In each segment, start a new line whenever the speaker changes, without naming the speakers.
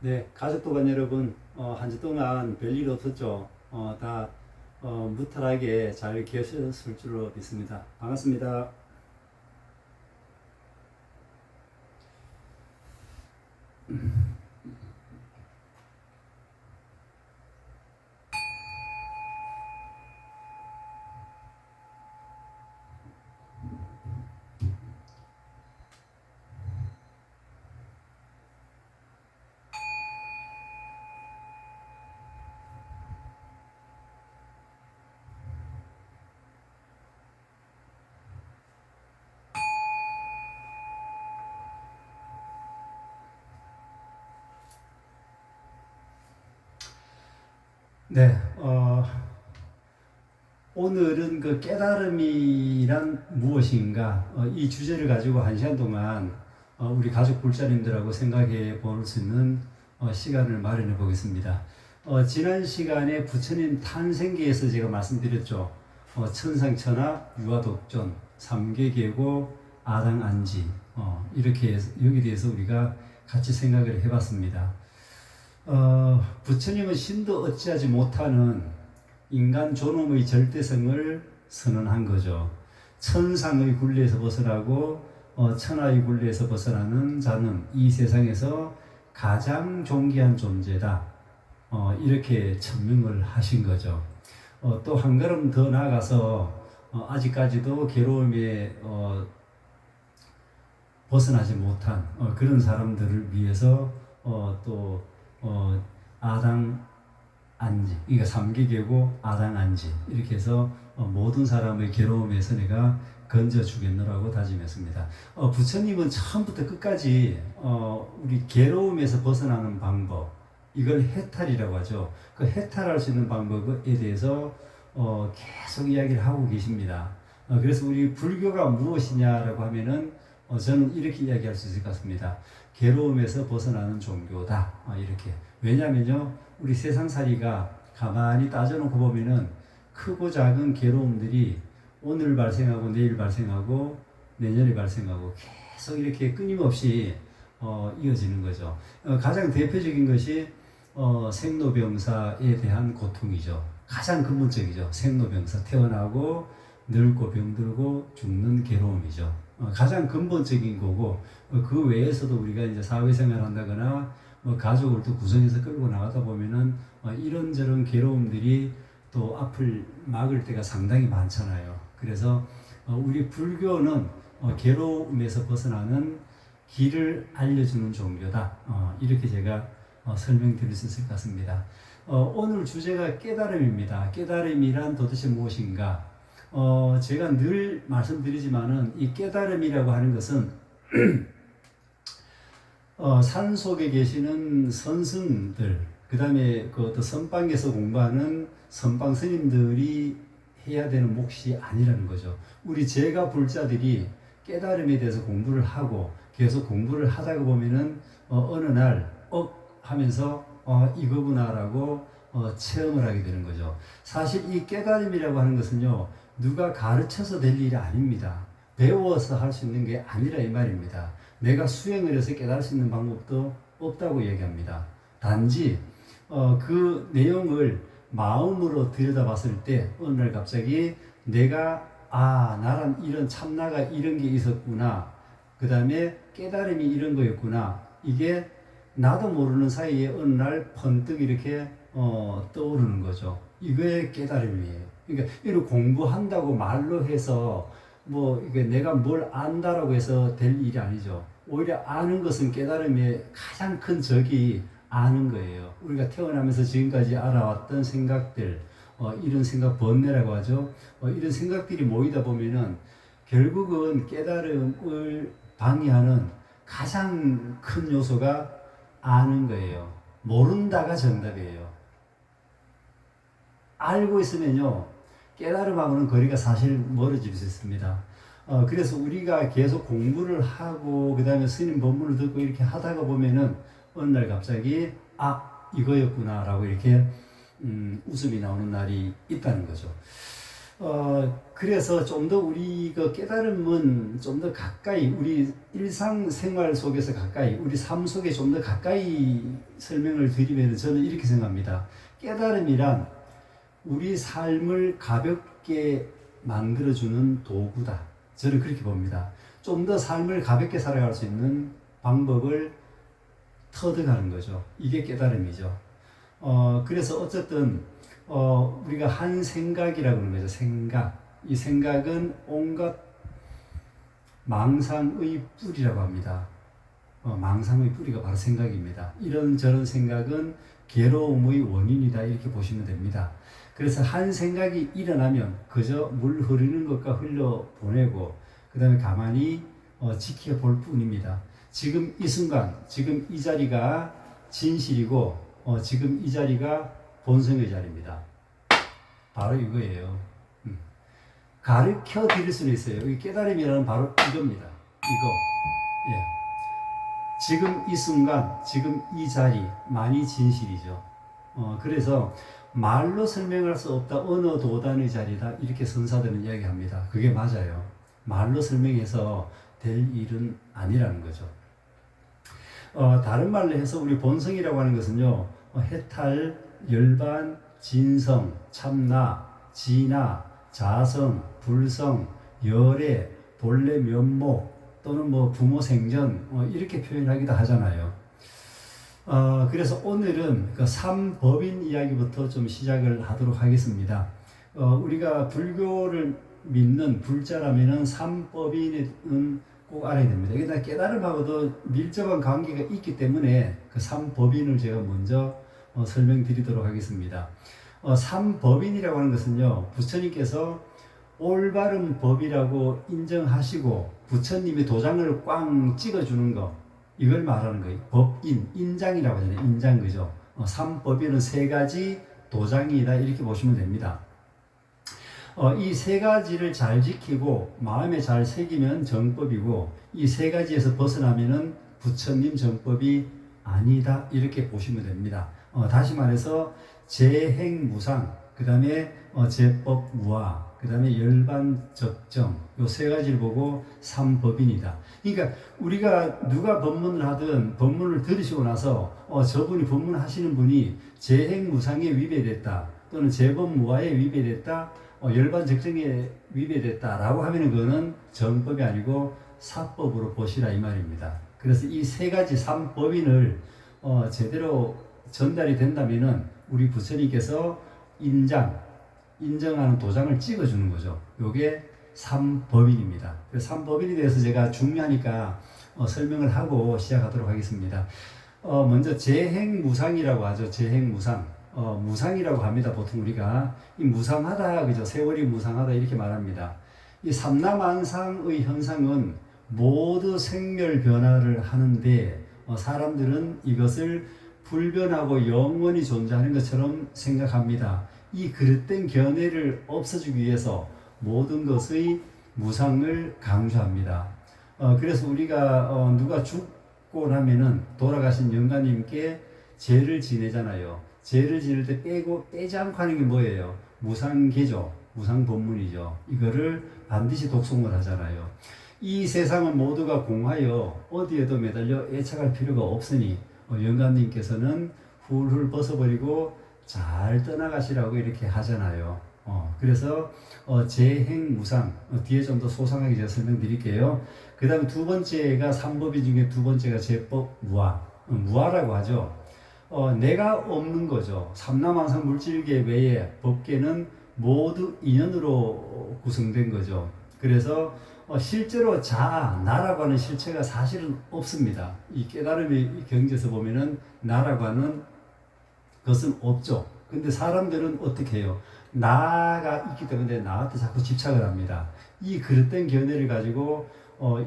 네, 가족도관 여러분, 한 주 동안 별일 없었죠? 다 무탈하게 잘 계셨을 줄로 믿습니다. 반갑습니다. 네, 오늘은 그 깨달음이란 무엇인가, 이 주제를 가지고 한 시간 동안 우리 가족 불자님들하고 생각해 볼 수 있는 시간을 마련해 보겠습니다. 지난 시간에 부처님 탄생기에서 제가 말씀드렸죠. 천상천하, 유아독존, 삼계계고, 아당안지, 이렇게 해서 여기 대해서 우리가 같이 생각을 해봤습니다. 부처님은 신도 어찌하지 못하는 인간 존엄의 절대성을 선언한 거죠. 천상의 굴레에서 벗어나고 천하의 굴레에서 벗어나는 자는 이 세상에서 가장 존귀한 존재다. 이렇게 천명을 하신 거죠. 또 한 걸음 더 나아가서 아직까지도 괴로움에 벗어나지 못한 그런 사람들을 위해서 또 아당 안지, 그러니까 삼계계고 아당 안지 이렇게 해서 모든 사람의 괴로움에서 내가 건져 주겠노라고 다짐했습니다. 부처님은 처음부터 끝까지 우리 괴로움에서 벗어나는 방법, 이걸 해탈이라고 하죠. 그 해탈할 수 있는 방법에 대해서 계속 이야기를 하고 계십니다. 그래서 우리 불교가 무엇이냐라고 하면은 저는 이렇게 이야기할 수 있을 것 같습니다. 괴로움에서 벗어나는 종교다. 이렇게. 왜냐면요, 우리 세상살이가 가만히 따져놓고 보면은 크고 작은 괴로움들이 오늘 발생하고 내일 발생하고 내년에 발생하고 계속 이렇게 끊임없이 이어지는 거죠. 가장 대표적인 것이 생로병사에 대한 고통이죠. 가장 근본적이죠. 생로병사, 태어나고 늙고 병들고 죽는 괴로움이죠. 가장 근본적인 거고, 그 외에서도 우리가 이제 사회생활 한다거나 뭐 가족을 또 구성해서 끌고 나가다 보면은 이런저런 괴로움들이 또 앞을 막을 때가 상당히 많잖아요. 그래서 우리 불교는 괴로움에서 벗어나는 길을 알려주는 종교다. 이렇게 제가 설명드릴 수 있을 것 같습니다. 오늘 주제가 깨달음입니다. 깨달음이란 도대체 무엇인가? 제가 늘 말씀드리지만은 이 깨달음이라고 하는 것은 산 속에 계시는 선승들, 그 다음에 그 선방에서 공부하는 선방 스님들이 해야 되는 몫이 아니라는 거죠. 우리 제가 불자들이 깨달음에 대해서 공부를 하고 계속 공부를 하다가 보면은 어느 날 하면서 이거구나라고 체험을 하게 되는 거죠. 사실 이 깨달음이라고 하는 것은요, 누가 가르쳐서 될 일이 아닙니다. 배워서 할 수 있는 게 아니라 이 말입니다. 내가 수행을 해서 깨달을 수 있는 방법도 없다고 얘기합니다. 단지 그 내용을 마음으로 들여다봤을 때 어느 날 갑자기 내가 나란 이런 참나가 이런 게 있었구나, 그 다음에 깨달음이 이런 거였구나, 이게 나도 모르는 사이에 어느 날 번뜩 이렇게 떠오르는 거죠. 이게 깨달음이에요. 그러니까 이런 공부한다고 말로 해서 뭐 이게 내가 뭘 안다라고 해서 될 일이 아니죠. 오히려 아는 것은 깨달음의 가장 큰 적이 아는 거예요. 우리가 태어나면서 지금까지 알아왔던 생각들, 이런 생각 번뇌라고 하죠. 이런 생각들이 모이다 보면은 결국은 깨달음을 방해하는 가장 큰 요소가 아는 거예요. 모른다가 정답이에요. 알고 있으면요, 깨달음하고는 거리가 사실 멀어질 수 있습니다. 그래서 우리가 계속 공부를 하고 그 다음에 스님 법문을 듣고 이렇게 하다가 보면은 어느 날 갑자기 이거였구나 라고 이렇게 웃음이 나오는 날이 있다는 거죠. 그래서 좀 더 우리 그 깨달음은 좀 더 가까이 우리 일상생활 속에서 가까이 우리 삶 속에 좀 더 가까이 설명을 드리면 저는 이렇게 생각합니다. 깨달음이란 우리 삶을 가볍게 만들어주는 도구다. 저는 그렇게 봅니다. 좀 더 삶을 가볍게 살아갈 수 있는 방법을 터득하는 거죠. 이게 깨달음이죠. 그래서 어쨌든 우리가 한 생각이라고 하는 거죠. 생각. 이 생각은 온갖 망상의 뿌리라고 합니다. 망상의 뿌리가 바로 생각입니다. 이런저런 생각은 괴로움의 원인이다 이렇게 보시면 됩니다. 그래서 한 생각이 일어나면 그저 물 흐르는 것과 흘려보내고 그 다음에 가만히 지켜볼 뿐입니다. 지금 이 순간, 지금 이 자리가 진실이고 지금 이 자리가 본성의 자리입니다. 바로 이거예요. 가르쳐 드릴 수는 있어요. 이 깨달음이라는 바로 이겁니다. 이거. 예. 지금 이 순간, 지금 이 자리만이 진실이죠. 그래서 말로 설명할 수 없다. 어느 도단의 자리다. 이렇게 선사들은 이야기합니다. 그게 맞아요. 말로 설명해서 될 일은 아니라는 거죠. 다른 말로 해서 우리 본성이라고 하는 것은요, 해탈, 열반, 진성, 참나, 진화, 자성, 불성, 열애, 본래 면목, 또는 뭐 부모 생전, 이렇게 표현하기도 하잖아요. 그래서 오늘은 그 삼법인 이야기부터 좀 시작을 하도록 하겠습니다. 우리가 불교를 믿는 불자라면은 삼법인은 꼭 알아야 됩니다. 그러나 깨달음하고도 밀접한 관계가 있기 때문에 그 삼법인을 제가 먼저 설명드리도록 하겠습니다. 삼법인이라고 하는 것은요, 부처님께서 올바른 법이라고 인정하시고 부처님이 도장을 꽝 찍어주는 거, 이걸 말하는 거예요. 법인, 인장이라고 하잖아요. 인장, 그죠? 삼법인은 세 가지 도장이다 이렇게 보시면 됩니다. 이 세 가지를 잘 지키고 마음에 잘 새기면 정법이고, 이 세 가지에서 벗어나면은 부처님 정법이 아니다 이렇게 보시면 됩니다. 다시 말해서 재행무상, 그 다음에 제법무아, 그 다음에 열반적정, 요 세 가지를 보고 삼법인이다. 그러니까 우리가 누가 법문을 하든 법문을 들으시고 나서 저분이 법문하시는 분이 재행무상에 위배됐다, 또는 제법무아에 위배됐다, 열반적정에 위배됐다라고 하면은 그거는 정법이 아니고 사법으로 보시라 이 말입니다. 그래서 이 세 가지 삼법인을 제대로 전달이 된다면은 우리 부처님께서 인정하는 도장을 찍어주는 거죠. 요게 삼법인입니다. 삼법인에 대해서 제가 중요하니까 설명을 하고 시작하도록 하겠습니다. 먼저 재행무상이라고 하죠. 재행무상. 무상이라고 합니다. 보통 우리가 이 무상하다, 그죠? 세월이 무상하다 이렇게 말합니다. 이 삼라만상의 현상은 모두 생멸 변화를 하는데 사람들은 이것을 불변하고 영원히 존재하는 것처럼 생각합니다. 이 그릇된 견해를 없애주기 위해서 모든 것의 무상을 강조합니다. 그래서 우리가 누가 죽고 나면은 돌아가신 영가님께 제를 지내잖아요. 제를 지낼 때 빼지 않고 하는 게 뭐예요? 무상계죠. 무상법문이죠. 이거를 반드시 독송을 하잖아요. 이 세상은 모두가 공하여 어디에도 매달려 애착할 필요가 없으니 영감님께서는 훌훌 벗어버리고 잘 떠나가시라고 이렇게 하잖아요. 그래서 재행무상, 뒤에 좀 더 소상하게 제가 설명드릴게요. 그 다음에 두 번째가 삼법인 중에 두 번째가 제법무아, 무아라고 하죠. 내가 없는 거죠. 삼라만상 물질계 외에 법계는 모두 인연으로 구성된 거죠. 그래서 실제로 나라고 하는 실체가 사실은 없습니다. 이 깨달음의 경지에서 보면은 나라고 하는 것은 없죠. 근데 사람들은 어떻게 해요? 나가 있기 때문에 나한테 자꾸 집착을 합니다. 이 그릇된 견해를 가지고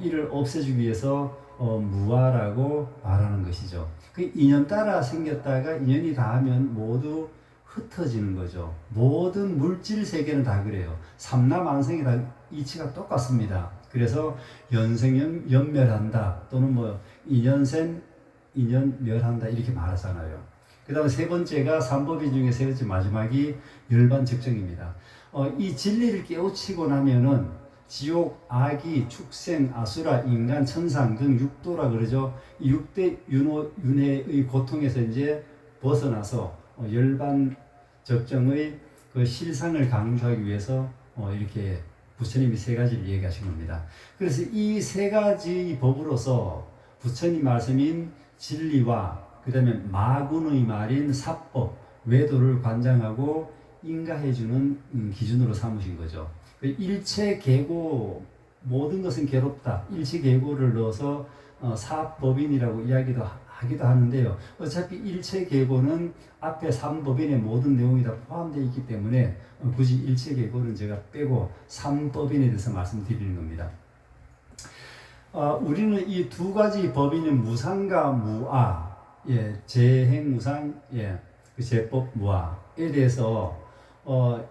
이를 없애주기 위해서 무아라고 말하는 것이죠. 그 인연 따라 생겼다가 인연이 닿으면 모두 흩어지는 거죠. 모든 물질 세계는 다 그래요. 삼라만상이 다 이치가 똑같습니다. 그래서 연생연멸한다, 또는 뭐 인연생 인연멸한다 이렇게 말하잖아요. 그 다음에 세 번째가 삼법인 중에 세 번째 마지막이 열반적정입니다. 이 진리를 깨우치고 나면은 지옥, 아기, 축생, 아수라, 인간, 천상 등 육도라 그러죠. 이 육대 윤회의 고통에서 이제 벗어나서 열반 적정의 그 실상을 강조하기 위해서 이렇게 부처님이 세 가지를 얘기하신 겁니다. 그래서 이 세 가지 법으로서 부처님 말씀인 진리와 그 다음에 마군의 말인 사법, 외도를 관장하고 인가해주는 기준으로 삼으신 거죠. 일체 계고, 모든 것은 괴롭다. 일체 계고를 넣어서 사법인이라고 하기도 하는데요. 어차피 일체 계고는 앞에 3법인의 모든 내용이 다 포함되어 있기 때문에 굳이 일체 계고는 제가 빼고 3법인에 대해서 말씀드리는 겁니다. 우리는 이 두 가지 법인은 무상과 무아, 재행무상, 그 제법 무아에 대해서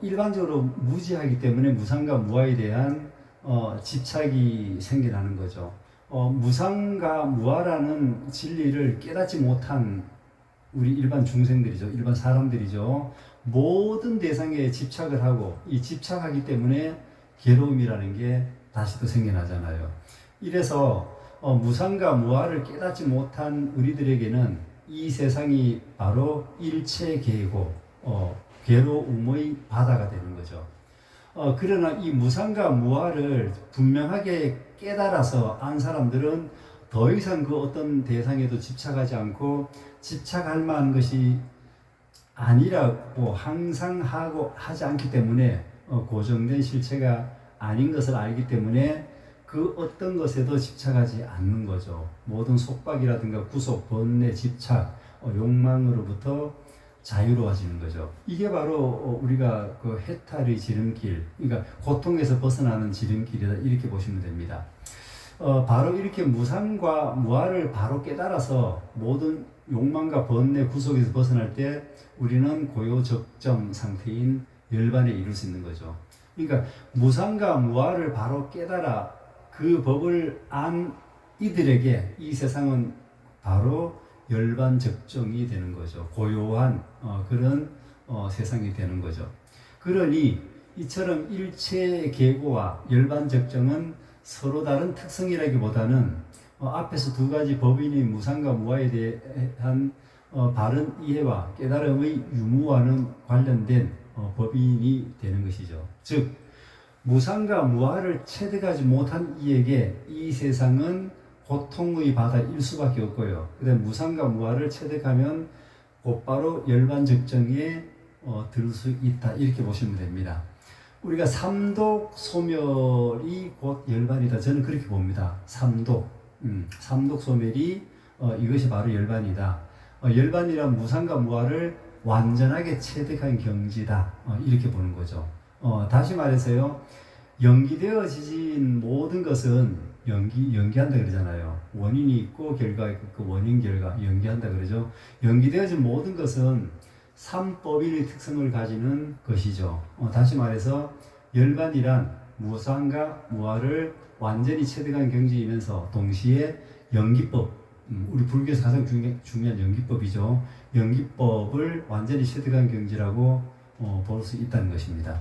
일반적으로 무지하기 때문에 무상과 무아에 대한 집착이 생겨나는 거죠. 무상과 무아라는 진리를 깨닫지 못한 우리 일반 중생들이죠. 일반 사람들이죠. 모든 대상에 집착을 하고 이 집착하기 때문에 괴로움이라는 게 다시 또 생겨나잖아요. 이래서 무상과 무아를 깨닫지 못한 우리들에게는 이 세상이 바로 일체계고 괴로움의 바다가 되는 거죠. 그러나 이 무상과 무아를 분명하게 깨달아서 안 사람들은 더 이상 그 어떤 대상에도 집착하지 않고 집착할 만한 것이 아니라고 항상 하지 않기 때문에 고정된 실체가 아닌 것을 알기 때문에 그 어떤 것에도 집착하지 않는 거죠. 모든 속박이라든가 구속, 번뇌, 집착, 욕망으로부터 자유로워지는 거죠. 이게 바로 우리가 그 해탈의 지름길, 그러니까 고통에서 벗어나는 지름길이다 이렇게 보시면 됩니다. 바로 이렇게 무상과 무아를 바로 깨달아서 모든 욕망과 번뇌 구속에서 벗어날 때 우리는 고요적정 상태인 열반에 이룰 수 있는 거죠. 그러니까 무상과 무아를 바로 깨달아 그 법을 안 이들에게 이 세상은 바로 열반적정이 되는 거죠. 고요한 그런 세상이 되는 거죠. 그러니 이처럼 일체계고와 열반적정은 서로 다른 특성이라기보다는 앞에서 두 가지 법인이 무상과 무아에 대한 바른 이해와 깨달음의 유무와는 관련된 법인이 되는 것이죠. 즉 무상과 무아를 체득하지 못한 이에게 이 세상은 고통의 바다일 수밖에 없고요. 그 다음 무상과 무아를 체득하면 곧바로 열반적정에 들 수 있다 이렇게 보시면 됩니다. 우리가 삼독 소멸이 곧 열반이다. 저는 그렇게 봅니다. 삼독 소멸이 이것이 바로 열반이다. 열반이란 무상과 무아를 완전하게 체득한 경지다. 이렇게 보는 거죠. 다시 말해서요. 연기되어진 모든 것은 연기한다 그러잖아요. 원인이 있고 결과가 있고 그 원인 결과 연기한다 그러죠. 연기되어진 모든 것은 삼법인의 특성을 가지는 것이죠. 다시 말해서 열반이란 무상과 무아를 완전히 체득한 경지이면서 동시에 연기법, 우리 불교에서 가장 중요한 연기법이죠. 연기법을 완전히 체득한 경지라고 볼 수 있다는 것입니다.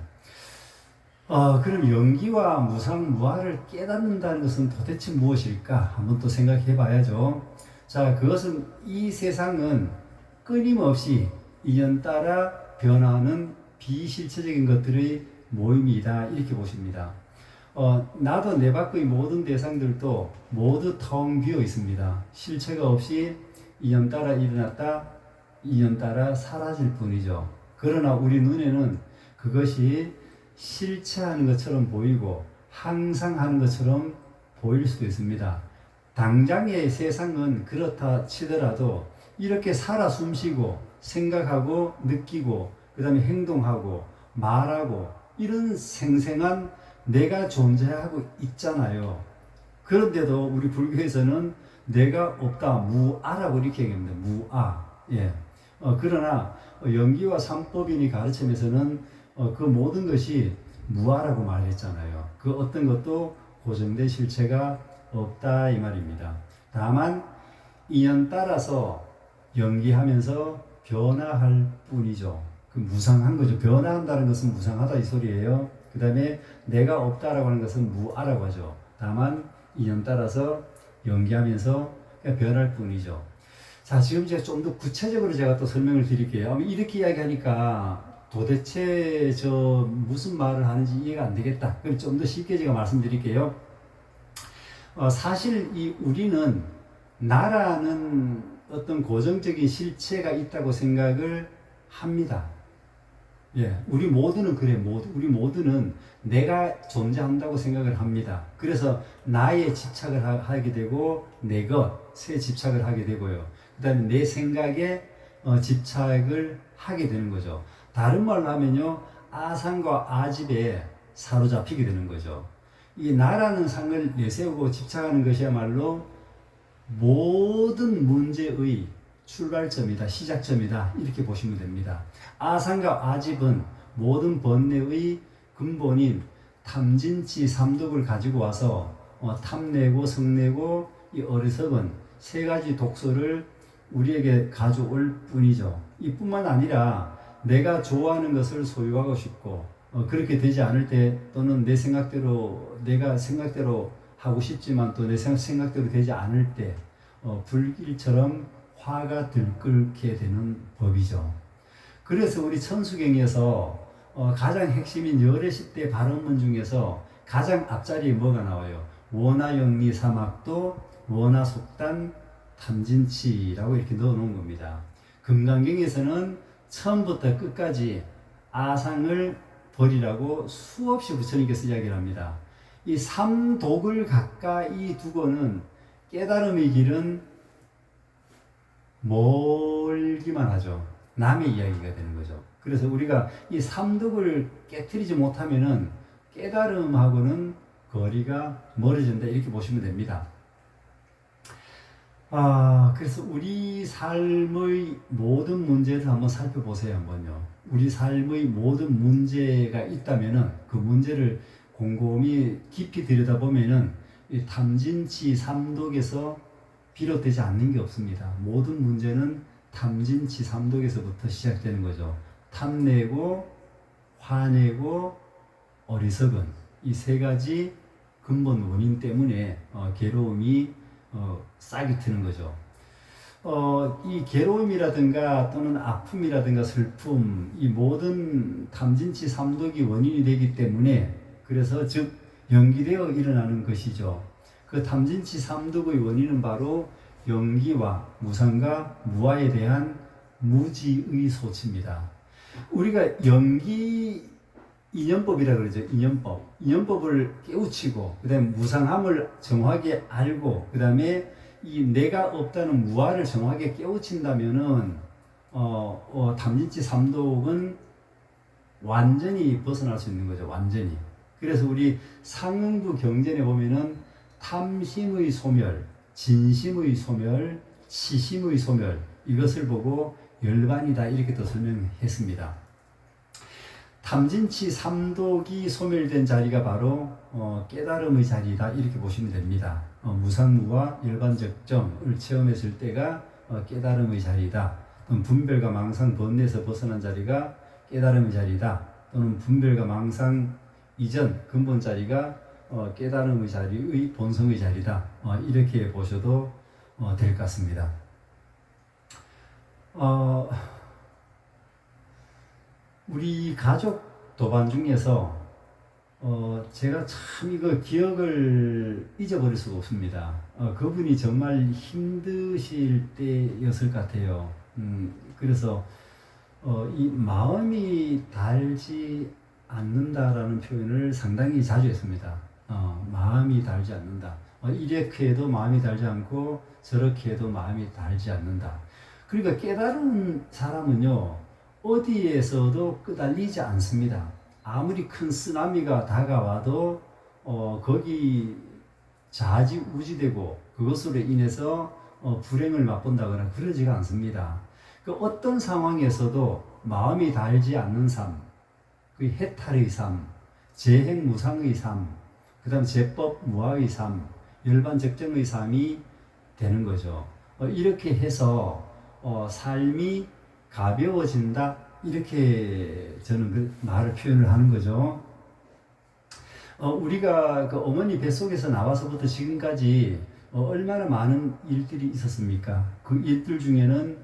그럼 연기와 무상, 무아를 깨닫는다는 것은 도대체 무엇일까? 한번 또 생각해 봐야죠. 자, 그것은 이 세상은 끊임없이 인연 따라 변화하는 비실체적인 것들의 모임이다. 이렇게 보십니다. 나도 내 밖의 모든 대상들도 모두 텅 비어 있습니다. 실체가 없이 인연 따라 일어났다, 인연 따라 사라질 뿐이죠. 그러나 우리 눈에는 그것이 실체하는 것처럼 보이고 항상 하는 것처럼 보일 수도 있습니다. 당장의 세상은 그렇다 치더라도 이렇게 살아 숨쉬고 생각하고 느끼고 그 다음에 행동하고 말하고 이런 생생한 내가 존재하고 있잖아요. 그런데도 우리 불교에서는 내가 없다, 무아라고 이렇게 얘기합니다. 무아. 그러나 연기와 삼법인이 가르침에서는 그 모든 것이 무아라고 말했잖아요. 그 어떤 것도 고정된 실체가 없다 이 말입니다. 다만 인연 따라서 연기하면서 변화할 뿐이죠. 그 무상한 거죠. 변화한다는 것은 무상하다 이 소리예요. 그 다음에 내가 없다라고 하는 것은 무아라고 하죠. 다만 인연 따라서 연기하면서 그냥 변할 뿐이죠. 자, 지금 제가 좀 더 구체적으로 제가 또 설명을 드릴게요. 이렇게 이야기하니까 도대체 저 무슨 말을 하는지 이해가 안 되겠다. 그럼 좀 더 쉽게 제가 말씀드릴게요. 사실 이 우리는 나라는 어떤 고정적인 실체가 있다고 생각을 합니다. 예, 우리 모두는 그래. 우리 모두는 내가 존재한다고 생각을 합니다. 그래서 나에 집착을 하게 되고 내 것에 집착을 하게 되고요. 그 다음에 내 생각에 집착을 하게 되는 거죠. 다른 말로 하면요, 아상과 아집에 사로잡히게 되는 거죠. 이 나라는 상을 내세우고 집착하는 것이야말로 모든 문제의 출발점이다, 시작점이다, 이렇게 보시면 됩니다. 아상과 아집은 모든 번뇌의 근본인 탐진치 삼독을 가지고 와서 탐내고 성내고 이 어리석은 세 가지 독소를 우리에게 가져올 뿐이죠. 이뿐만 아니라 내가 좋아하는 것을 소유하고 싶고 그렇게 되지 않을 때, 또는 내 생각대로 내가 생각대로 하고 싶지만 또 내 생각대로 되지 않을 때 불길처럼 화가 들끓게 되는 법이죠. 그래서 우리 천수경에서 가장 핵심인 열애십대 발언문 중에서 가장 앞자리에 뭐가 나와요? 원하영리 사막도 원하속단 탐진치라고 이렇게 넣어놓은 겁니다. 금강경에서는 처음부터 끝까지 아상을 버리라고 수없이 부처님께서 이야기를 합니다. 이 삼독을 가까이 두고는 깨달음의 길은 멀기만 하죠. 남의 이야기가 되는 거죠. 그래서 우리가 이 삼독을 깨트리지 못하면은 깨달음하고는 거리가 멀어진다, 이렇게 보시면 됩니다. 그래서 우리 삶의 모든 문제를 한번 살펴보세요. 한번요. 우리 삶의 모든 문제가 있다면은 그 문제를 곰곰이 깊이 들여다보면은 이 탐진치 삼독에서 비롯되지 않는 게 없습니다. 모든 문제는 탐진치 삼독에서부터 시작되는 거죠. 탐내고 화내고 어리석은 이 세 가지 근본 원인 때문에 괴로움이 싹이 트는 거죠. 이 괴로움이라든가 또는 아픔이라든가 슬픔, 이 모든 탐진치 삼독이 원인이 되기 때문에, 그래서 즉 연기되어 일어나는 것이죠. 그 탐진치 삼독의 원인은 바로 연기와 무상과 무아에 대한 무지의 소치입니다. 우리가 연기 인연법이라 그러죠. 인연법을 깨우치고, 그 다음에 무상함을 정확하게 알고, 그 다음에 이 내가 없다는 무아를 정확하게 깨우친다면은 탐진치 삼독은 완전히 벗어날 수 있는 거죠. 완전히. 그래서 우리 상응부 경전에 보면은 탐심의 소멸, 진심의 소멸, 치심의 소멸, 이것을 보고 열반이다, 이렇게 또 설명했습니다. 탐진치 삼독이 소멸된 자리가 바로 깨달음의 자리다, 이렇게 보시면 됩니다. 무상무와 열반적정을 체험했을 때가 깨달음의 자리다. 또는 분별과 망상 번뇌에서 벗어난 자리가 깨달음의 자리다. 또는 분별과 망상 이전 근본 자리가 깨달음의 자리의 본성의 자리다. 이렇게 보셔도 될 것 같습니다. 우리 가족 도반 중에서 제가 참 이거 기억을 잊어버릴 수가 없습니다. 그분이 정말 힘드실 때였을 것 같아요. 그래서 이 마음이 달지 않는다라는 표현을 상당히 자주 했습니다. 마음이 달지 않는다. 이렇게 해도 마음이 달지 않고 저렇게 해도 마음이 달지 않는다. 그러니까 깨달은 사람은요, 어디에서도 끄달리지 않습니다. 아무리 큰 쓰나미가 다가와도 거기 좌지우지되고 그것으로 인해서 불행을 맛본다거나 그러지가 않습니다. 그 어떤 상황에서도 마음이 달지 않는 삶, 그 해탈의 삶, 재행무상의 삶, 그 다음 제법무아의 삶, 열반적정의 삶이 되는 거죠. 이렇게 해서 삶이 가벼워진다, 이렇게 저는 그 말을 표현을 하는 거죠. 우리가 그 어머니 뱃속에서 나와서부터 지금까지 얼마나 많은 일들이 있었습니까? 그 일들 중에는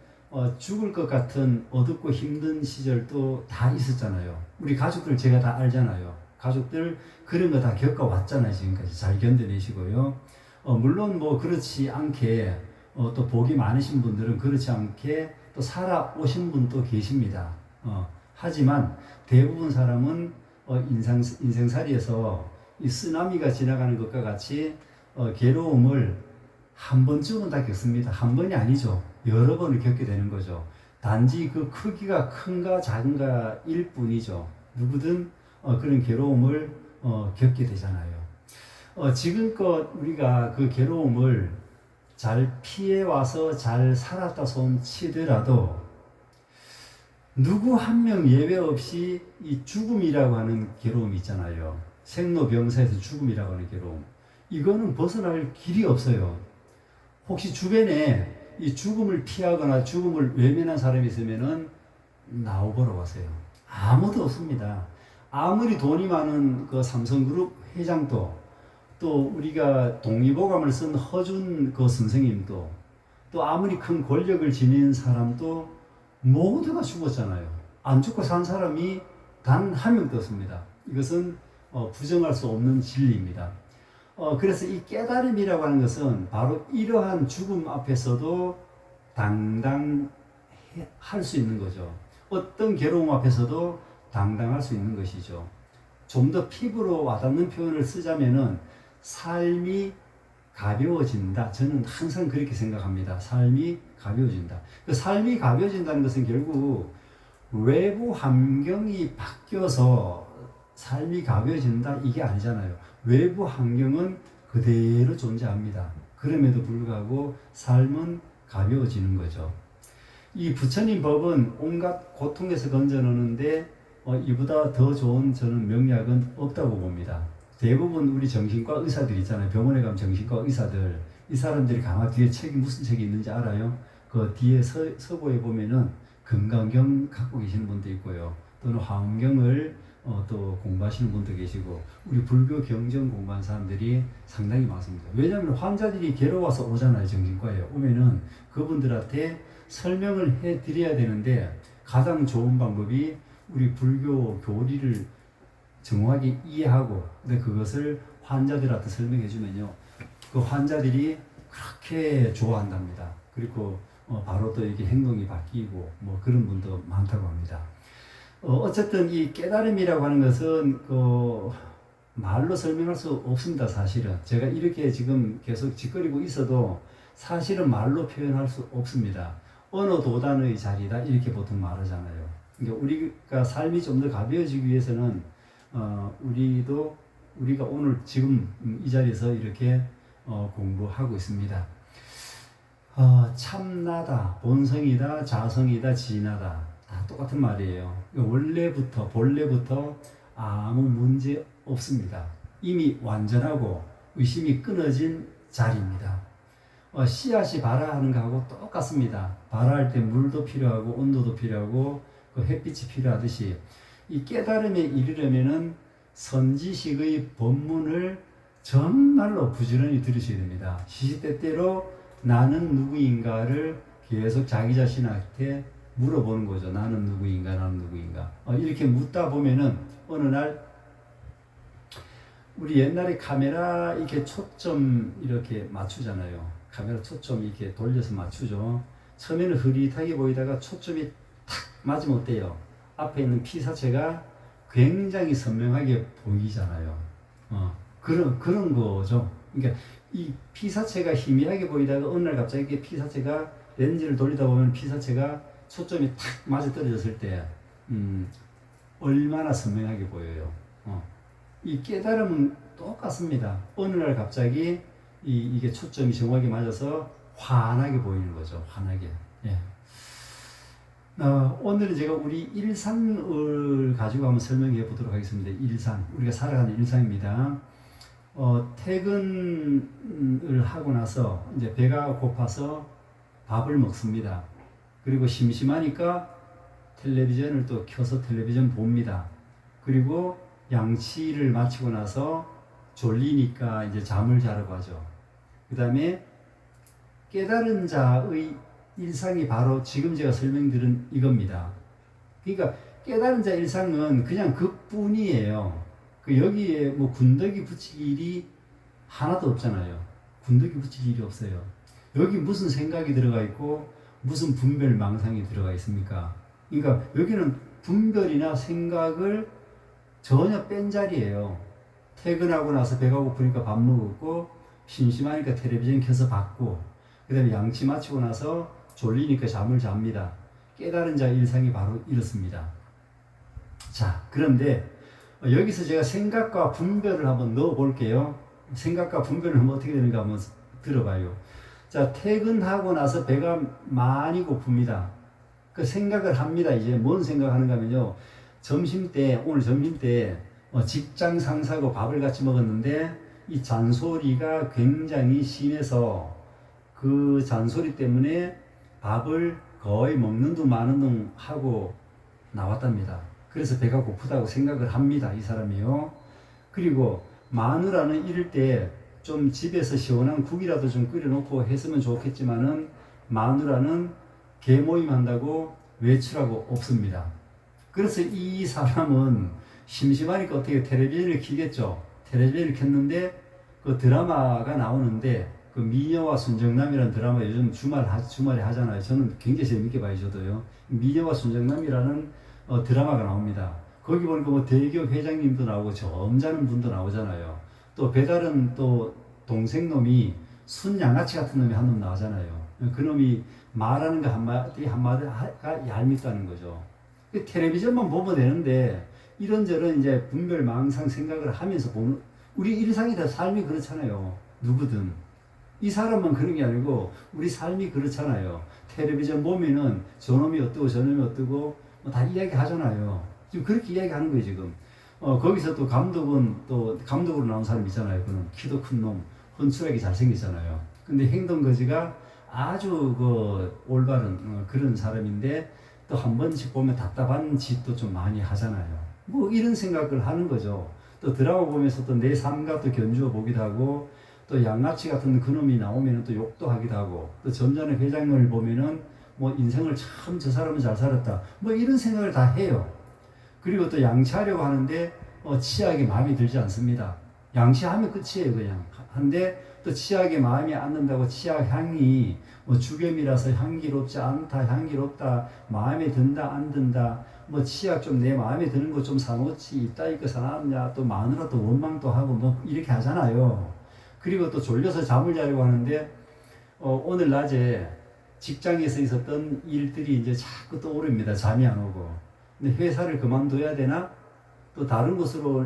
죽을 것 같은 어둡고 힘든 시절도 다 있었잖아요. 우리 가족들 제가 다 알잖아요. 가족들 그런 거 다 겪어왔잖아요. 지금까지 잘 견뎌내시고요. 물론 뭐 그렇지 않게 또 복이 많으신 분들은 그렇지 않게 또 살아오신 분도 계십니다. 하지만 대부분 사람은 인생살이에서 이 쓰나미가 지나가는 것과 같이 괴로움을 한 번쯤은 다 겪습니다. 한 번이 아니죠. 여러 번을 겪게 되는 거죠. 단지 그 크기가 큰가 작은가 일 뿐이죠. 누구든 그런 괴로움을 겪게 되잖아요. 지금껏 우리가 그 괴로움을 잘 피해와서 잘 살았다 손 치더라도 누구 한 명 예외 없이 이 죽음이라고 하는 괴로움이 있잖아요. 생로병사에서 죽음이라고 하는 괴로움. 이거는 벗어날 길이 없어요. 혹시 주변에 이 죽음을 피하거나 죽음을 외면한 사람이 있으면은 나오보러 와세요. 아무도 없습니다. 아무리 돈이 많은 그 삼성그룹 회장도, 또 우리가 동의보감을 쓴 허준 그 선생님도, 또 아무리 큰 권력을 지닌 사람도 모두가 죽었잖아요. 안 죽고 산 사람이 단 한 명도 없습니다. 이것은 부정할 수 없는 진리입니다. 그래서 이 깨달음이라고 하는 것은 바로 이러한 죽음 앞에서도 당당할 수 있는 거죠. 어떤 괴로움 앞에서도 당당할 수 있는 것이죠. 좀 더 피부로 와닿는 표현을 쓰자면은 삶이 가벼워진다. 저는 항상 그렇게 생각합니다. 삶이 가벼워진다. 그 삶이 가벼워진다는 것은 결국 외부 환경이 바뀌어서 삶이 가벼워진다 이게 아니잖아요. 외부 환경은 그대로 존재합니다. 그럼에도 불구하고 삶은 가벼워지는 거죠. 이 부처님 법은 온갖 고통에서 건져내는데 이보다 더 좋은 저는 명약은 없다고 봅니다. 대부분 우리 정신과 의사들 있잖아요. 병원에 가면 정신과 의사들, 이 사람들이 가만 뒤에 책이 무슨 책이 있는지 알아요? 그 뒤에 서고에 보면은 금강경 갖고 계시는 분도 있고요. 또는 화엄경을 또 공부하시는 분도 계시고, 우리 불교 경전 공부한 사람들이 상당히 많습니다. 왜냐하면 환자들이 괴로워서 오잖아요. 정신과에 오면은 그분들한테 설명을 해 드려야 되는데, 가장 좋은 방법이 우리 불교 교리를 정확하게 이해하고, 근데 그것을 환자들한테 설명해 주면요, 그 환자들이 그렇게 좋아한답니다. 그리고 바로 또 이게 행동이 바뀌고 뭐 그런 분도 많다고 합니다. 어쨌든 이 깨달음이라고 하는 것은 말로 설명할 수 없습니다. 사실은 제가 이렇게 지금 계속 짓거리고 있어도 사실은 말로 표현할 수 없습니다. 어느 도단의 자리다 이렇게 보통 말하잖아요. 그러니까 우리가 삶이 좀 더 가벼워지기 위해서는 우리가 오늘 지금 이 자리에서 이렇게 공부하고 있습니다. 참나다, 본성이다, 자성이다, 진하다, 다 똑같은 말이에요. 본래부터 아무 문제 없습니다. 이미 완전하고 의심이 끊어진 자리입니다. 씨앗이 발화하는 것하고 똑같습니다. 발화할 때 물도 필요하고 온도도 필요하고 그 햇빛이 필요하듯이 이 깨달음에 이르려면은 선지식의 법문을 정말로 부지런히 들으셔야 됩니다. 시시때때로 나는 누구인가를 계속 자기 자신한테 물어보는 거죠. 나는 누구인가, 나는 누구인가. 이렇게 묻다 보면은 어느 날 우리 옛날에 카메라 이렇게 초점 이렇게 맞추잖아요. 카메라 초점 이렇게 돌려서 맞추죠. 처음에는 흐릿하게 보이다가 초점이 탁 맞으면 어때요? 앞에 있는 피사체가 굉장히 선명하게 보이잖아요. 그런 거죠. 그러니까 이 피사체가 희미하게 보이다가 어느 날 갑자기 피사체가 렌즈를 돌리다 보면 피사체가 초점이 탁 맞아 떨어졌을 때 얼마나 선명하게 보여요. 이 깨달음은 똑같습니다. 어느 날 갑자기 이게 초점이 정확하게 맞아서 환하게 보이는 거죠. 환하게. 예. 오늘은 제가 우리 일상을 가지고 한번 설명해 보도록 하겠습니다. 일상. 우리가 살아가는 일상입니다. 퇴근을 하고 나서 이제 배가 고파서 밥을 먹습니다. 그리고 심심하니까 텔레비전을 또 켜서 텔레비전 봅니다. 그리고 양치를 마치고 나서 졸리니까 이제 잠을 자러 가죠. 그 다음에 깨달은 자의 일상이 바로 지금 제가 설명드린 이겁니다. 그러니까 깨달은 자 일상은 그냥 그뿐이에요. 그 여기에 뭐 군더기 붙일 일이 하나도 없잖아요. 군더기 붙일 일이 없어요. 여기 무슨 생각이 들어가 있고 무슨 분별 망상이 들어가 있습니까? 그러니까 여기는 분별이나 생각을 전혀 뺀 자리예요. 퇴근하고 나서 배가 고프니까 밥 먹었고 심심하니까 텔레비전 켜서 봤고 그 다음에 양치 마치고 나서 졸리니까 잠을 잡니다. 깨달은 자 일상이 바로 이렇습니다. 자, 그런데 여기서 제가 생각과 분별을 한번 넣어 볼게요. 생각과 분별은 어떻게 되는가 한번 들어봐요. 자, 퇴근하고 나서 배가 많이 고픕니다. 그 생각을 합니다. 이제 뭔 생각하는가 하면요. 오늘 점심 때 직장 상사하고 밥을 같이 먹었는데 이 잔소리가 굉장히 심해서 그 잔소리 때문에 밥을 거의 먹는 둥 마는 둥 하고 나왔답니다. 그래서 배가 고프다고 생각을 합니다. 이 사람이요. 그리고 마누라는 이럴 때 좀 집에서 시원한 국이라도 좀 끓여놓고 했으면 좋겠지만은 마누라는 개모임 한다고 외출하고 없습니다. 그래서 이 사람은 심심하니까 어떻게 텔레비전을 켜겠죠. 텔레비전을 켰는데 그 드라마가 나오는데 그 미녀와 순정남이라는 드라마 요즘 주말에 하잖아요. 저는 굉장히 재밌게 봐요. 저도요. 미녀와 순정남이라는 드라마가 나옵니다. 거기 보니까 뭐 대기업 회장님도 나오고 점잖은 분도 나오잖아요. 또 배다른 또 동생놈이 순양아치 같은 놈이 한 놈 나오잖아요. 그 놈이 말하는 거 한마디가 얄밉다는 거죠. 텔레비전만 보면 되는데 이런저런 이제 분별 망상 생각을 하면서 보는 우리 일상이 다 삶이 그렇잖아요. 누구든. 이 사람만 그런 게 아니고 우리 삶이 그렇잖아요. 텔레비전 보면은 저놈이 어떠고 저놈이 어떠고 뭐 다 이야기 하잖아요. 지금 그렇게 이야기하는 거예요, 지금. 거기서 또 감독으로 나온 사람 있잖아요. 그는 키도 큰 놈, 훤칠하게 잘생겼잖아요. 근데 행동 거지가 아주 올바른 그런 사람인데 또 한 번씩 보면 답답한 짓도 좀 많이 하잖아요. 뭐 이런 생각을 하는 거죠. 또 드라마 보면서 또 내 삶과 또 견주어 보기도 하고 또 양아치 같은 그놈이 나오면 또 욕도 하기도 하고 또 점잖은 회장을 보면은 뭐 인생을 참 저 사람은 잘 살았다 뭐 이런 생각을 다 해요. 그리고 또 양치하려고 하는데 치약이 마음에 들지 않습니다. 양치하면 끝이에요 그냥. 한데 또 치약에 마음이 안 든다고 치약 향이 뭐 죽염이라서 향기롭지 않다, 향기롭다, 마음에 든다, 안 든다, 뭐 치약 좀 내 마음에 드는 거 좀 사놓지, 이따위 거 사놨냐, 또 마누라 또 원망도 하고 뭐 이렇게 하잖아요. 그리고 또 졸려서 잠을 자려고 하는데 오늘 낮에 직장에서 있었던 일들이 이제 자꾸 떠오릅니다. 잠이 안 오고. 근데 회사를 그만둬야 되나? 또 다른 곳으로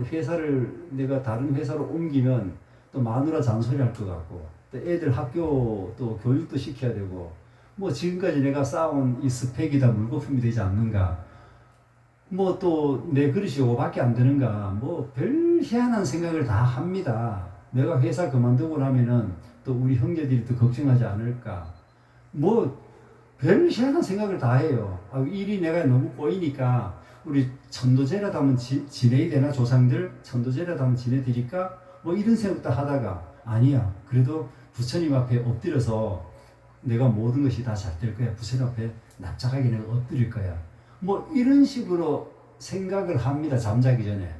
내가 다른 회사로 옮기면 또 마누라 잔소리 할 것 같고, 또 애들 학교 또 교육도 시켜야 되고, 뭐 지금까지 내가 쌓아온 이 스펙이 다 물거품이 되지 않는가? 뭐 또 내 그릇이 오밖에 안 되는가? 뭐 별 희한한 생각을 다 합니다. 내가 회사 그만두고 나면은 또 우리 형제들이 또 걱정하지 않을까? 뭐 별 희한한 생각을 다 해요. 일이 내가 너무 꼬이니까 우리 천도제라도 한번 지내야 되나? 조상들 천도제라도 한번 지내드릴까? 뭐 이런 생각도 하다가 아니야. 그래도 부처님 앞에 엎드려서 내가 모든 것이 다 잘 될 거야. 부처님 앞에 납작하게 내가 엎드릴 거야. 뭐 이런 식으로 생각을 합니다. 잠자기 전에.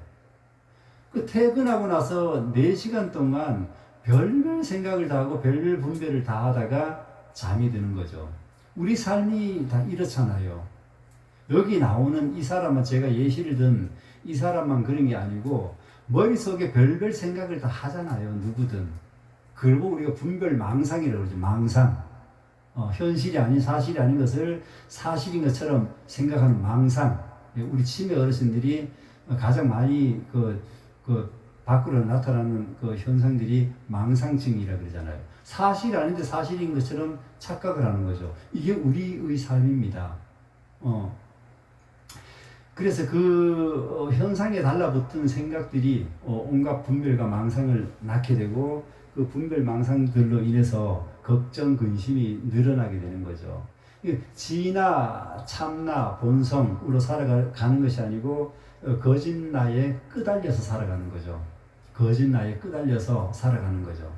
그 퇴근하고 나서 4시간 동안 별별 생각을 다 하고 별별 분별을 다 하다가 잠이 드는 거죠. 우리 삶이 다 이렇잖아요. 여기 나오는 이 사람은 제가 예시를 든 이 사람만 그런 게 아니고 머릿속에 별별 생각을 다 하잖아요. 누구든. 그걸 보고 우리가 분별 망상이라고 그러죠. 망상. 현실이 아닌 사실이 아닌 것을 사실인 것처럼 생각하는 망상. 우리 치매 어르신들이 가장 많이 밖으로 나타나는 그 현상들이 망상증이라 그러잖아요. 사실이 아닌데 사실인 것처럼 착각을 하는 거죠. 이게 우리의 삶입니다. 그래서 현상에 달라붙은 생각들이 온갖 분별과 망상을 낳게 되고 그 분별 망상들로 인해서 걱정, 근심이 늘어나게 되는 거죠. 지나 참나 본성으로 살아가는 것이 아니고 거짓 나에 끄달려서 살아가는 거죠. 거짓 나에 끄달려서 살아가는 거죠.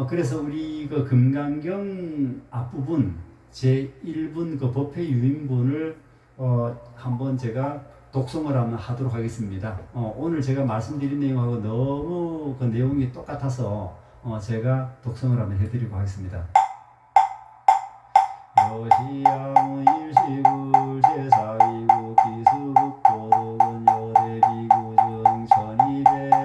그래서 우리 그 금강경 앞부분 제1분 그 법회 유인본을 한번 제가 독송을 한번 하도록 하겠습니다. 오늘 제가 말씀드린 내용하고 너무 그 내용이 똑같아서 제가 독송을 한번 해드리고 하겠습니다. 여시야무 일시불 제사위국 기수국 도덕은 여대비구정 천이백오십인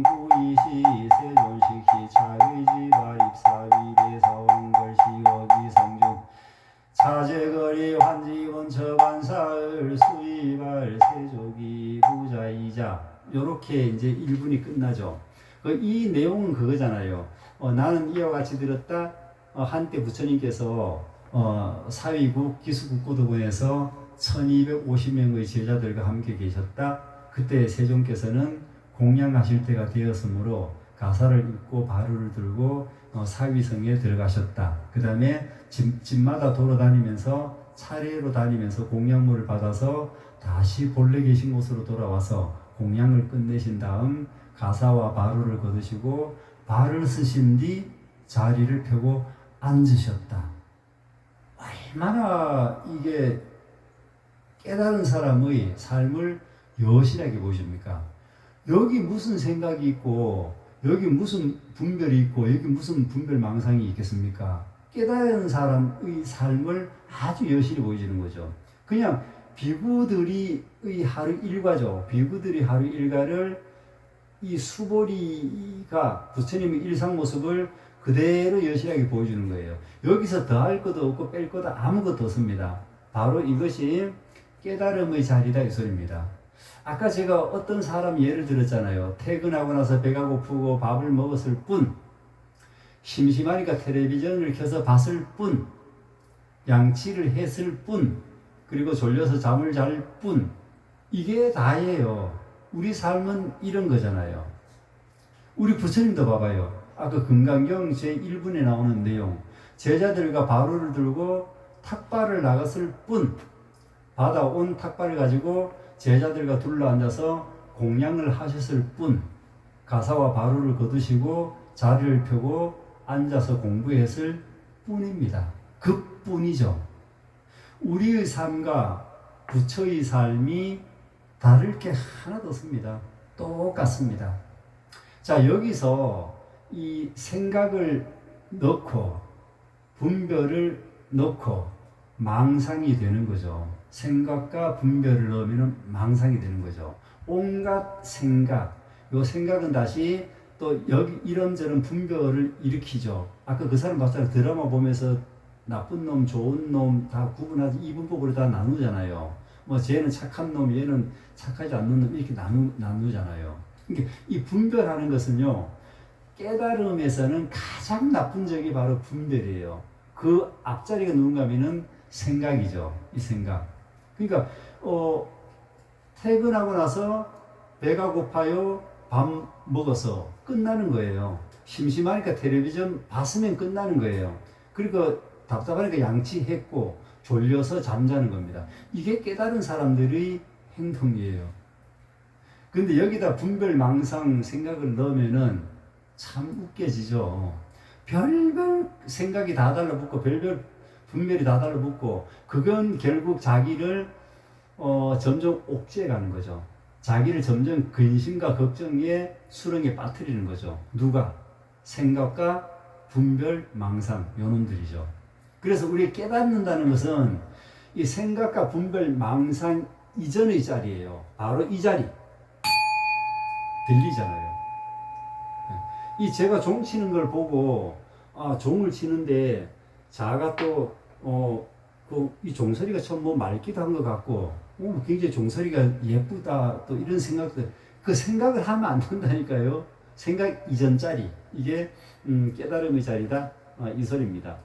구이시 세존식시 차의지발 입사위 대사원걸시거기 성중 차제거리 환지원 처반사을 수이발 세족이 부자이자 요렇게 이제 1분이 끝나죠. 이 내용은 그거잖아요. 나는 이와 같이 들었다. 한때 부처님께서 사위국 기수국고도군에서 1250명의 제자들과 함께 계셨다. 그때 세종께서는 공양하실 때가 되었으므로 가사를 입고 바루를 들고 사위성에 들어가셨다. 그 다음에 집마다 돌아다니면서 차례로 다니면서 공양물을 받아서 다시 본래 계신 곳으로 돌아와서 공양을 끝내신 다음 가사와 바루를 거두시고 발을 쓰신 뒤 자리를 펴고 앉으셨다. 얼마나 이게 깨달은 사람의 삶을 여실하게 보여줍니까? 여기 무슨 생각이 있고 여기 무슨 분별이 있고 여기 무슨 분별 망상이 있겠습니까? 깨달은 사람의 삶을 아주 여실히 보여주는 거죠. 그냥 비구들의 하루 일과죠. 비구들의 하루 일과를 이 수보리가 부처님의 일상 모습을 그대로 여실하게 보여주는 거예요. 여기서 더할 것도 없고 뺄 것도 아무것도 없습니다. 바로 이것이 깨달음의 자리다 이 소리입니다. 아까 제가 어떤 사람 예를 들었잖아요. 퇴근하고 나서 배가 고프고 밥을 먹었을 뿐, 심심하니까 텔레비전을 켜서 봤을 뿐, 양치를 했을 뿐, 그리고 졸려서 잠을 잘 뿐, 이게 다예요. 우리 삶은 이런 거잖아요. 우리 부처님도 봐봐요. 아까 금강경 제1분에 나오는 내용, 제자들과 바루를 들고 탁발을 나갔을 뿐, 받아온 탁발을 가지고 제자들과 둘러앉아서 공양을 하셨을 뿐, 가사와 바루를 거두시고 자리를 펴고 앉아서 공부했을 뿐입니다. 그뿐이죠. 우리의 삶과 부처의 삶이 다를 게 하나도 없습니다. 똑같습니다. 자, 여기서 이 생각을 넣고 분별을 넣고 망상이 되는 거죠. 생각과 분별을 넣으면 망상이 되는 거죠. 온갖 생각, 요 생각은 다시 또 여기 이런저런 분별을 일으키죠. 아까 그 사람 봤잖아요. 드라마 보면서 나쁜 놈, 좋은 놈 다 구분하지 이분법으로 다 나누잖아요. 뭐 쟤는 착한 놈, 얘는 착하지 않는 놈 이렇게 나누잖아요. 그러니까 이 분별하는 것은요. 깨달음에서는 가장 나쁜 적이 바로 분별이에요. 그 앞자리가 누군가 하면은 생각이죠. 이 생각. 그러니까 퇴근하고 나서 배가 고파요. 밥 먹어서 끝나는 거예요. 심심하니까 텔레비전 봤으면 끝나는 거예요. 그리고 답답하니까 양치했고 졸려서 잠자는 겁니다. 이게 깨달은 사람들의 행동이에요. 근데 여기다 분별, 망상, 생각을 넣으면은 참 웃겨지죠. 별별 생각이 다 달라붙고 별별 분별이 다 달라붙고 그건 결국 자기를 점점 옥죄해 가는 거죠. 자기를 점점 근심과 걱정의 수렁에 빠뜨리는 거죠. 누가? 생각과 분별, 망상 요놈들이죠. 그래서 우리 깨닫는다는 것은 이 생각과 분별, 망상 이전의 자리예요. 바로 이 자리. 들리잖아요. 이 제가 종 치는 걸 보고 종을 치는데 자가 또 이 종소리가 참 뭐 맑기도 한 것 같고 굉장히 종소리가 예쁘다 또 이런 생각도 그 생각을 하면 안 된다니까요. 생각 이전 자리 이게 깨달음의 자리다 이 소리입니다.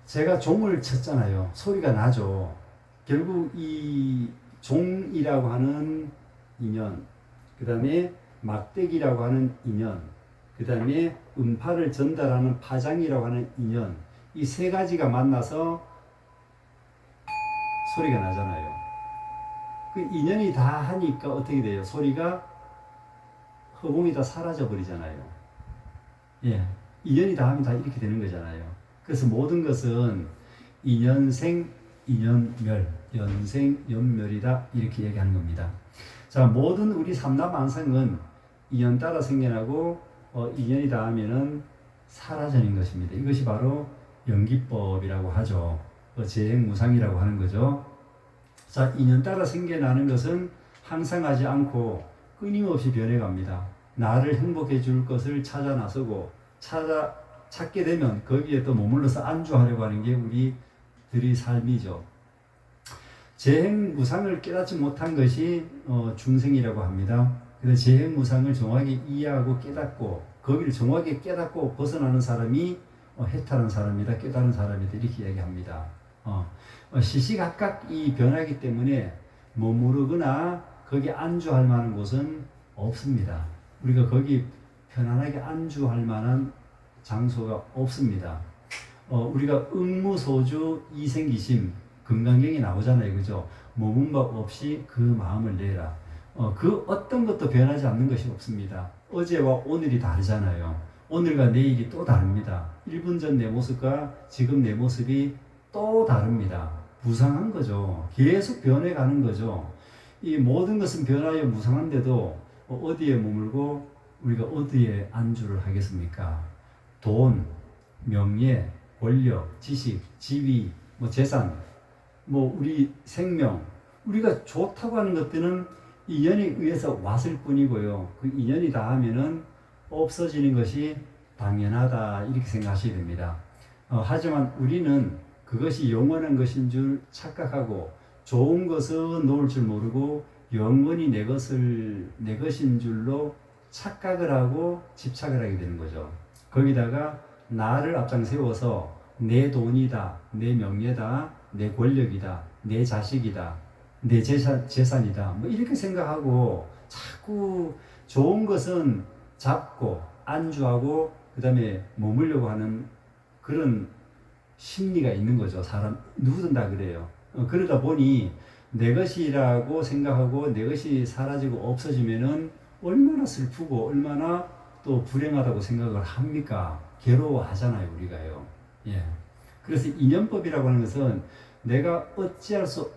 제가 종을 쳤잖아요. 소리가 나죠. 결국 이 종이라고 하는 인연, 그 다음에 막대기라고 하는 인연, 그 그 다음에 음파를 전달하는 파장이라고 하는 인연, 이 세 가지가 만나서 소리가 나잖아요. 그 인연이 다 하니까 어떻게 돼요? 소리가 허공이 다 사라져 버리잖아요. 예, 인연이 다 하면 다 이렇게 되는 거잖아요. 그래서 모든 것은 인연생, 인연멸, 연생, 연멸이다 이렇게 얘기하는 겁니다. 자, 모든 우리 삼라만상은 인연 따라 생겨나고 인연이 닿으면은 사라지는 것입니다. 이것이 바로 연기법이라고 하죠. 재행무상이라고 하는 거죠. 자, 인연 따라 생겨나는 것은 항상 하지 않고 끊임없이 변해갑니다. 나를 행복해 줄 것을 찾아 나서고 찾게 되면 거기에 또 머물러서 안주하려고 하는 게 우리들의 삶이죠. 재행무상을 깨닫지 못한 것이 중생이라고 합니다. 그래서 재행무상을 정확히 이해하고 깨닫고 거기를 정확히 깨닫고 벗어나는 사람이 해탈한 사람이다, 깨달은 사람이다 이렇게 얘기합니다. 시시각각 이 변하기 때문에 머무르거나 거기 안주할 만한 곳은 없습니다. 우리가 거기 편안하게 안주할 만한 장소가 없습니다. 우리가 응무소주 이생기심 금강경이 나오잖아요. 그죠? 머문 바 없이 그 마음을 내라. 그 어떤 것도 변하지 않는 것이 없습니다. 어제와 오늘이 다르잖아요. 오늘과 내일이 또 다릅니다. 1분 전 내 모습과 지금 내 모습이 또 다릅니다. 무상한 거죠. 계속 변해가는 거죠. 이 모든 것은 변하여 무상한데도 어디에 머물고 우리가 어디에 안주를 하겠습니까? 돈, 명예, 권력, 지식, 지위, 재산, 우리 생명, 우리가 좋다고 하는 것들은 인연에 의해서 왔을 뿐이고요. 그 인연이 다 하면은 없어지는 것이 당연하다 이렇게 생각하셔야 됩니다. 하지만 우리는 그것이 영원한 것인 줄 착각하고 좋은 것은 놓을 줄 모르고 영원히 내 것인 줄로 착각을 하고 집착을 하게 되는 거죠. 거기다가 나를 앞장 세워서 내 돈이다, 내 명예다, 내 권력이다, 내 자식이다, 내 재산이다 이렇게 생각하고 자꾸 좋은 것은 잡고 안주하고 그 다음에 머물려고 하는 그런 심리가 있는 거죠. 사람 누구든 다 그래요. 그러다 보니 내 것이라고 생각하고 내 것이 사라지고 없어지면은 얼마나 슬프고 얼마나 또 불행하다고 생각을 합니까? 괴로워하잖아요, 우리가요. 예. 그래서 인연법이라고 하는 것은 내가 어찌할 수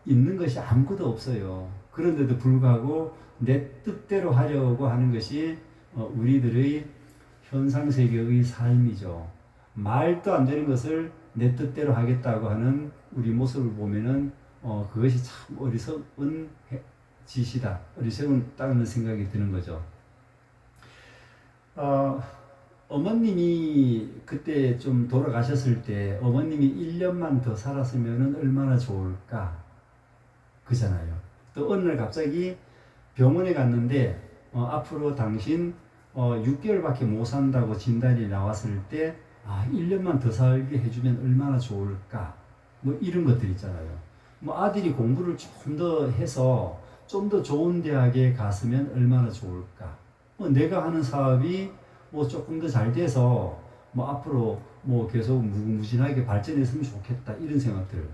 있는 것이 아무것도 없어요. 그런데도 불구하고 내 뜻대로 하려고 하는 것이 우리들의 현상세계의 삶이죠. 말도 안 되는 것을 내 뜻대로 하겠다고 하는 우리 모습을 보면은 그것이 참 어리석은 짓이다. 어리석다는 생각이 드는 거죠. 어머님이 그때 좀 돌아가셨을 때 어머님이 1년만 더 살았으면 얼마나 좋을까? 그잖아요. 또 어느 날 갑자기 병원에 갔는데 앞으로 당신 6개월밖에 못 산다고 진단이 나왔을 때 1년만 더 살게 해주면 얼마나 좋을까? 이런 것들 있잖아요. 아들이 공부를 좀 더 해서 좀 더 좋은 대학에 갔으면 얼마나 좋을까? 내가 하는 사업이 조금 더 잘 돼서 앞으로 계속 무궁무진하게 발전했으면 좋겠다. 이런 생각들.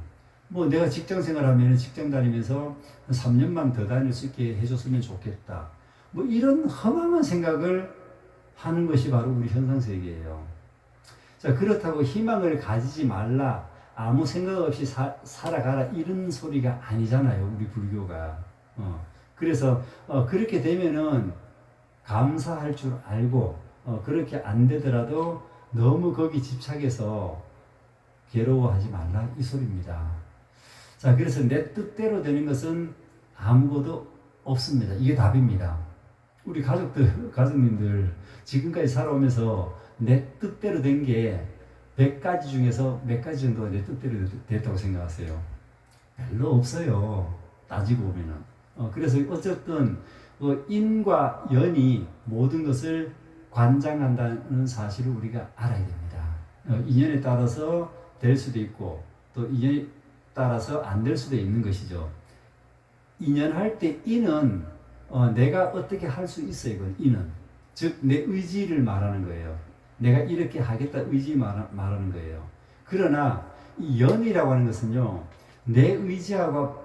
내가 직장 생활하면 직장 다니면서 한 3년만 더 다닐 수 있게 해줬으면 좋겠다. 이런 허망한 생각을 하는 것이 바로 우리 현상세계예요. 자, 그렇다고 희망을 가지지 말라, 아무 생각 없이 살아가라 이런 소리가 아니잖아요, 우리 불교가. 그래서 그렇게 되면은 감사할 줄 알고 그렇게 안 되더라도 너무 거기 집착해서 괴로워하지 말라 이 소리입니다. 자, 그래서 내 뜻대로 되는 것은 아무것도 없습니다. 이게 답입니다. 우리 가족님들 지금까지 살아오면서 내 뜻대로 된 게 100가지 중에서 몇 가지 정도가 내 뜻대로 됐다고 생각하세요? 별로 없어요. 따지고 보면은. 그래서 어쨌든 인과 연이 모든 것을 관장한다는 사실을 우리가 알아야 됩니다. 인연에 따라서 될 수도 있고 또 인연에 따라서 안 될 수도 있는 것이죠. 인연할 때 인은 내가 어떻게 할 수 있어요. 이건 인은. 즉 내 의지를 말하는 거예요. 내가 이렇게 하겠다 의지 말하는 거예요. 그러나 이 연이라고 하는 것은요, 내 의지하고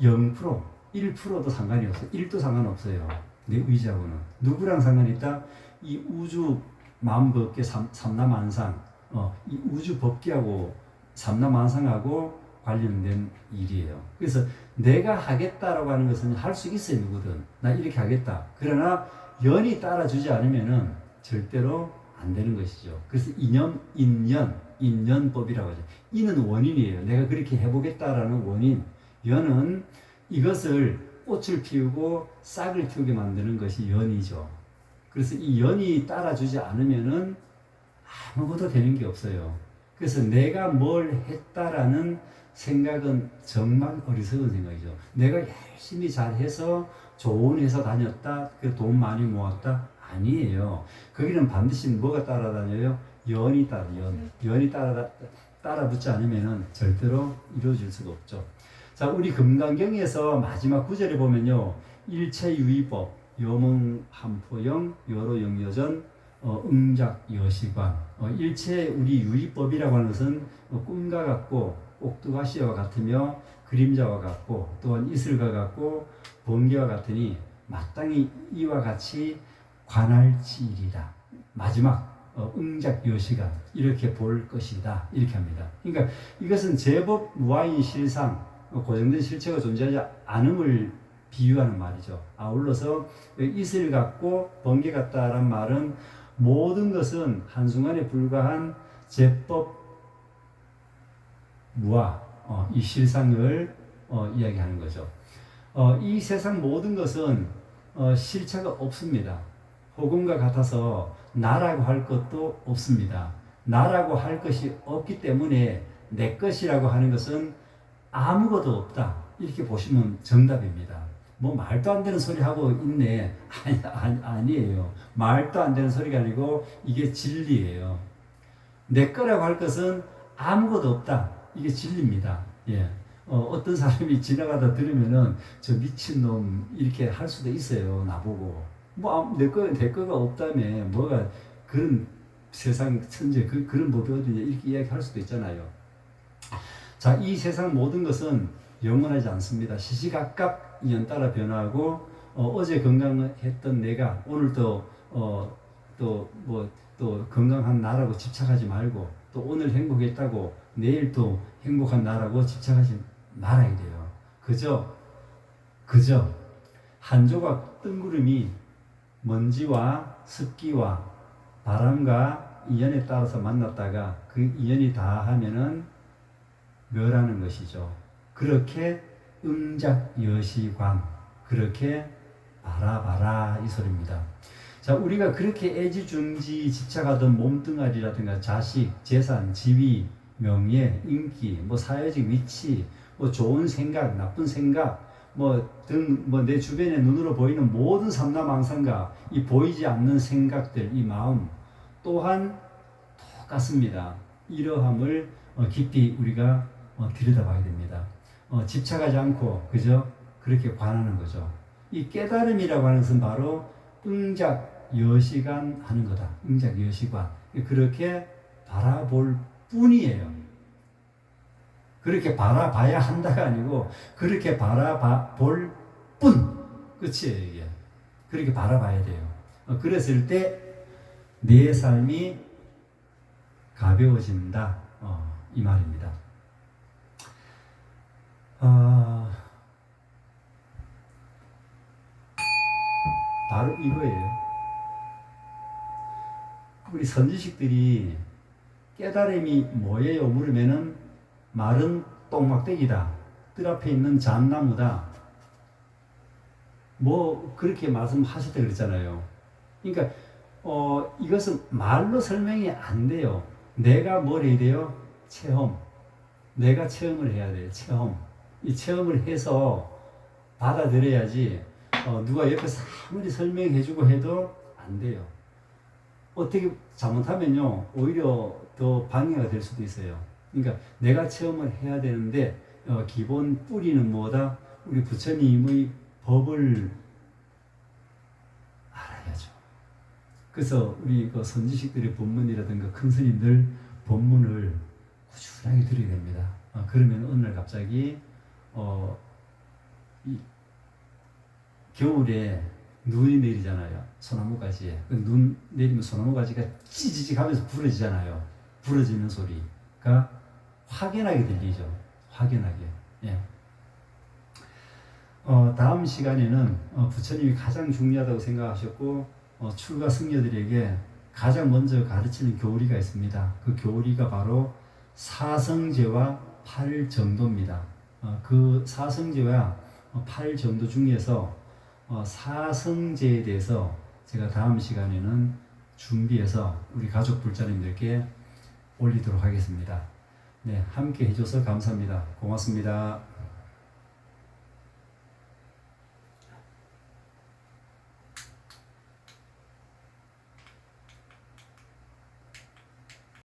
0%, 1%도 상관이 없어요. 1도 상관없어요. 내 의지하고는. 누구랑 상관이 있다? 이 우주 만법계 삼라만상, 이 우주 법계하고 삼라만상하고 관련된 일이에요. 그래서 내가 하겠다라고 하는 것은 할 수 있어요, 누구든. 나 이렇게 하겠다. 그러나 연이 따라주지 않으면은 절대로 안 되는 것이죠. 그래서 인연법이라고 하죠. 인은 원인이에요. 내가 그렇게 해보겠다라는 원인. 연은 이것을 꽃을 피우고 싹을 틔우게 만드는 것이 연이죠. 그래서 이 연이 따라주지 않으면은 아무것도 되는 게 없어요. 그래서 내가 뭘 했다라는 생각은 정말 어리석은 생각이죠. 내가 열심히 잘해서 좋은 회사 다녔다, 돈 많이 모았다? 아니에요. 거기는 반드시 뭐가 따라다녀요? 연이 연이 따라붙지 않으면 절대로 이루어질 수가 없죠. 자, 우리 금강경에서 마지막 구절에 보면요, 일체유의법, 요몽한포영, 요로영여전, 응작여시관. 일체 우리 유의법이라고 하는 것은 꿈과 같고 꼭두가시와 같으며 그림자와 같고 또한 이슬과 같고 번개와 같으니 마땅히 이와 같이 관할지이리라. 마지막 응작여시관 이렇게 볼 것이다. 이렇게 합니다. 그러니까 이것은 제법 무아인 실상, 고정된 실체가 존재하지 않음을 비유하는 말이죠. 아울러서 이슬 같고 번개 같다란 말은 모든 것은 한순간에 불과한 제법 무아, 이 실상을 이야기하는 거죠. 이 세상 모든 것은 실체가 없습니다. 혹음과 같아서 나라고 할 것도 없습니다. 나라고 할 것이 없기 때문에 내 것이라고 하는 것은 아무것도 없다. 이렇게 보시면 정답입니다. 뭐 말도 안 되는 소리 하고 있네. 아니에요. 말도 안 되는 소리가 아니고 이게 진리예요. 내 거라고 할 것은 아무것도 없다. 이게 진리입니다. 예. 어떤 사람이 지나가다 들으면은 저 미친놈 이렇게 할 수도 있어요. 나보고. 뭐, 내 거가 없다며. 뭐가 그런 세상 천재, 그런 법이 어디냐. 이렇게 이야기할 수도 있잖아요. 자, 이 세상 모든 것은 영원하지 않습니다. 시시각각 인연 따라 변화하고, 어제 건강했던 내가 오늘 또 건강한 나라고 집착하지 말고, 또 오늘 행복했다고 내일 또 행복한 나라고 집착하지 말아야 돼요. 그저 한 조각 뜬구름이 먼지와 습기와 바람과 인연에 따라서 만났다가 그 인연이 다 하면은 멸하는 것이죠. 그렇게 응작여시관, 그렇게 바라봐라 이 소리입니다. 자, 우리가 그렇게 애지중지 집착하던 몸뚱아리라든가 자식, 재산, 지위, 명예, 인기, 뭐 사회적 위치, 뭐 좋은 생각, 나쁜 생각, 내 주변에 눈으로 보이는 모든 삼라망상과 이 보이지 않는 생각들, 이 마음 또한 똑같습니다. 이러함을 깊이 우리가 들여다봐야 됩니다. 집착하지 않고 그저 그렇게 관하는 거죠. 이 깨달음이라고 하는 것은 바로 응작여시관 하는 거다. 응작여시관. 그렇게 바라볼 뿐이에요. 그렇게 바라봐야 한다가 아니고 그렇게 바라볼 뿐. 끝이에요, 이게. 그렇게 바라봐야 돼요. 그랬을 때 내 삶이 가벼워진다. 이 말입니다. 바로 이거예요. 우리 선지식들이 깨달음이 뭐예요? 물으면은 마른 똥막대기다. 뜰 앞에 있는 잣나무다. 뭐 그렇게 말씀하셨다 그랬잖아요. 그러니까 이것은 말로 설명이 안 돼요. 내가 뭘 해야 돼요? 체험. 내가 체험을 해야 돼요. 체험. 이 체험을 해서 받아들여야지 누가 옆에서 아무리 설명해주고 해도 안 돼요. 어떻게 잘못하면요 오히려 더 방해가 될 수도 있어요. 그러니까 내가 체험을 해야 되는데 기본 뿌리는 뭐다? 우리 부처님의 법을 알아야죠. 그래서 우리 그 선지식들의 본문이라든가 큰 스님들 본문을 꾸준하게 들어야 됩니다. 그러면 어느 날 갑자기 이 겨울에 눈이 내리잖아요. 소나무가지에. 눈 내리면 소나무가지가 찌지직 하면서 부러지잖아요. 부러지는 소리가 확연하게 들리죠. 확연하게. 예. 다음 시간에는 부처님이 가장 중요하다고 생각하셨고 출가 승려들에게 가장 먼저 가르치는 교리가 있습니다. 그 교리가 바로 사성제와 팔정도입니다. 그 사성제와 팔정도 중에서 사성제에 대해서 제가 다음 시간에는 준비해서 우리 가족 불자님들께 올리도록 하겠습니다. 네, 함께 해줘서 감사합니다. 고맙습니다.